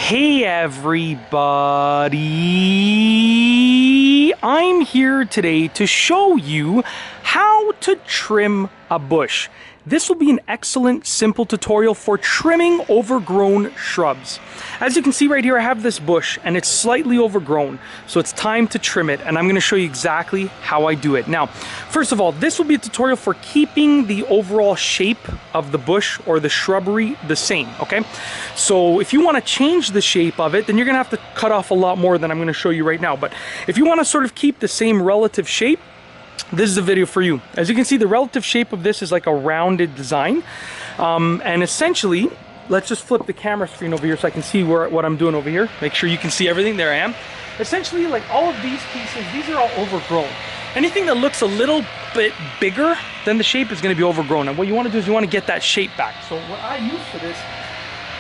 Hey everybody, I'm here today to show you how to trim a bush. This will be an excellent, simple tutorial for trimming overgrown shrubs. As you can see right here, I have this bush and it's slightly overgrown, so it's time to trim it, and I'm going to show you exactly how I do it. Now, first of all, this will be a tutorial for keeping the overall shape of the bush or the shrubbery the same, okay? So if you want to change the shape of it, then you're going to have to cut off a lot more than I'm going to show you right now. But if you want to sort of keep the same relative shape, this is a video for you. As you can see, the relative shape of this is like a rounded design. And essentially, let's just flip the camera screen over here so I can see what I'm doing over here. Make sure you can see everything. There I am. Essentially, like all of these pieces, these are all overgrown. Anything that looks a little bit bigger than the shape is going to be overgrown. And what you want to do is you want to get that shape back. So what I use for this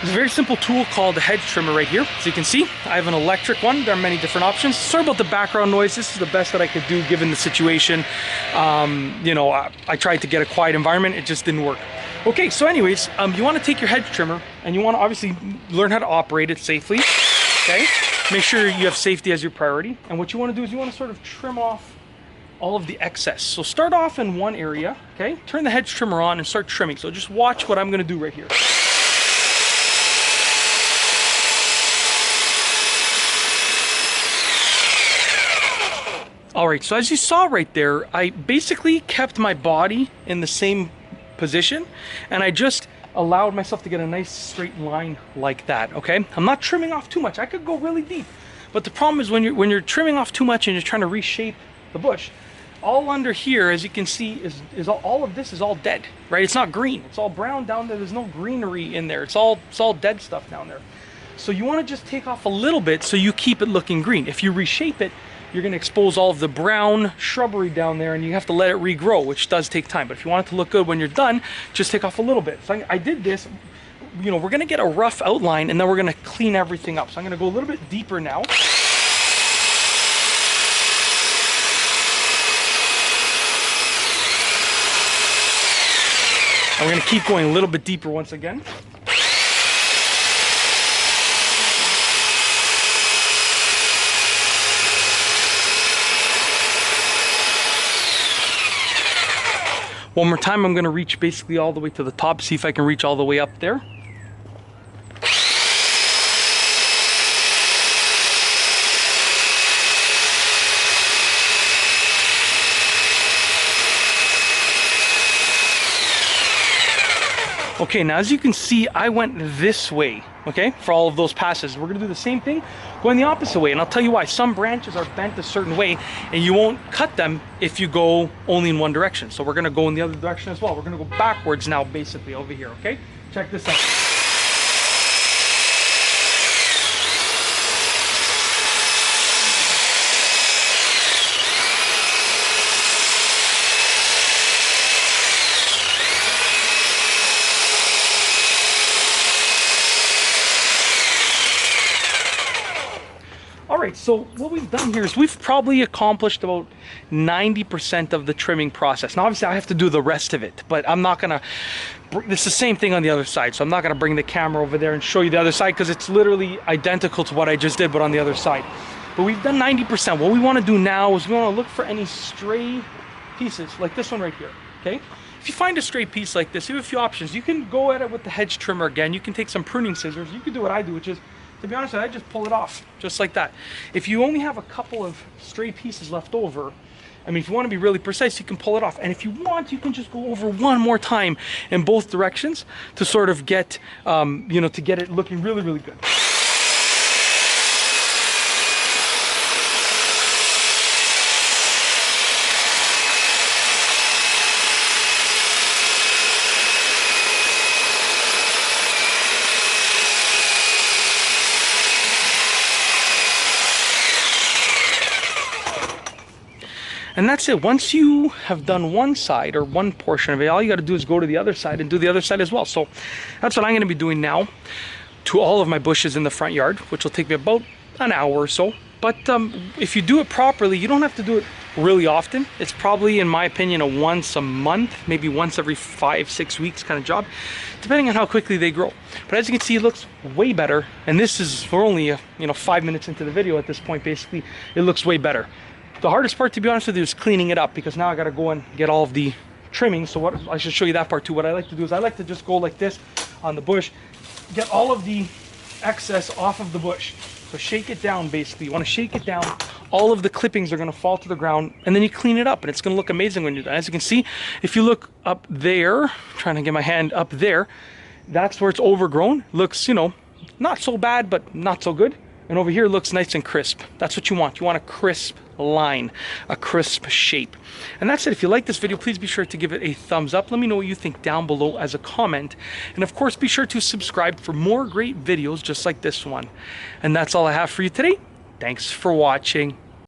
is a very simple tool called the hedge trimmer right here. So you can see I have an electric one. There are many different options. Sorry about the background noise. This is the best that I could do given the situation. You know, I tried to get a quiet environment. It just didn't work. Okay, so anyways, you want to take your hedge trimmer and you want to obviously learn how to operate it safely. Okay, make sure you have safety as your priority. And what you want to do is you want to sort of trim off all of the excess. So start off in one area, okay? Turn the hedge trimmer on and start trimming. So just watch what I'm going to do right here. All right, so as you saw right there, I basically kept my body in the same position and I just allowed myself to get a nice straight line like that, okay? I'm not trimming off too much. I could go really deep, but the problem is when you're trimming off too much and you're trying to reshape the bush, all under here, as you can see, is all of this is all dead, right? It's not green. It's all brown down there. There's no greenery in there. It's all dead stuff down there. So you want to just take off a little bit so you keep it looking green. If you reshape it, you're going to expose all of the brown shrubbery down there and you have to let it regrow, which does take time. But if you want it to look good when you're done, just take off a little bit. So I did this, you know, we're going to get a rough outline and then we're going to clean everything up. So I'm going to go a little bit deeper now. And we're going to keep going a little bit deeper once again. One more time, I'm going to reach basically all the way to the top, see if I can reach all the way up there. Okay, now as you can see, I went this way, okay, for all of those passes. We're going to do the same thing, going the opposite way, and I'll tell you why. Some branches are bent a certain way, and you won't cut them if you go only in one direction. So we're going to go in the other direction as well. We're going to go backwards now, basically, over here, okay? Check this out. All right, so what we've done here is we've probably accomplished about 90% of the trimming process. Now, obviously, I have to do the rest of it, but I'm not gonna, it's the same thing on the other side, so I'm not gonna bring the camera over there and show you the other side because it's literally identical to what I just did, but on the other side. But we've done 90%. What we wanna do now is we wanna look for any stray pieces, like this one right here, okay? If you find a stray piece like this, you have a few options. You can go at it with the hedge trimmer again. You can take some pruning scissors. You can do what I do, which is, to be honest, I just pull it off, just like that. If you only have a couple of stray pieces left over, I mean, if you want to be really precise, you can pull it off. And if you want, you can just go over one more time in both directions to sort of get, you know, to get it looking really, really good. And that's it. Once you have done one side or one portion of it, all you got to do is go to the other side and do the other side as well. So that's what I'm going to be doing now to all of my bushes in the front yard, which will take me about an hour or so. But if you do it properly, you don't have to do it really often. It's probably, in my opinion, a once a month, maybe once every 5-6 weeks kind of job, depending on how quickly they grow. But as you can see, it looks way better. And this is, we're only 5 minutes into the video at this point. Basically, it looks way better. The hardest part, to be honest with you, is cleaning it up, because now I got to go and get all of the trimming. So what I should show you that part too. What I like to do is I like to just go like this on the bush, get all of the excess off of the bush. So shake it down. Basically, you want to shake it down. All of the clippings are going to fall to the ground, and then you clean it up, and it's going to look amazing when you're done. As you can see, if you look up there, trying to get my hand up there, that's where it's overgrown. Looks, not so bad, but not so good. And over here, it looks nice and crisp. That's what you want. You want a crisp line, a crisp shape. And that's it. If you like this video, please be sure to give it a thumbs up. Let me know what you think down below as a comment. And of course, be sure to subscribe for more great videos just like this one. And that's all I have for you today. Thanks for watching.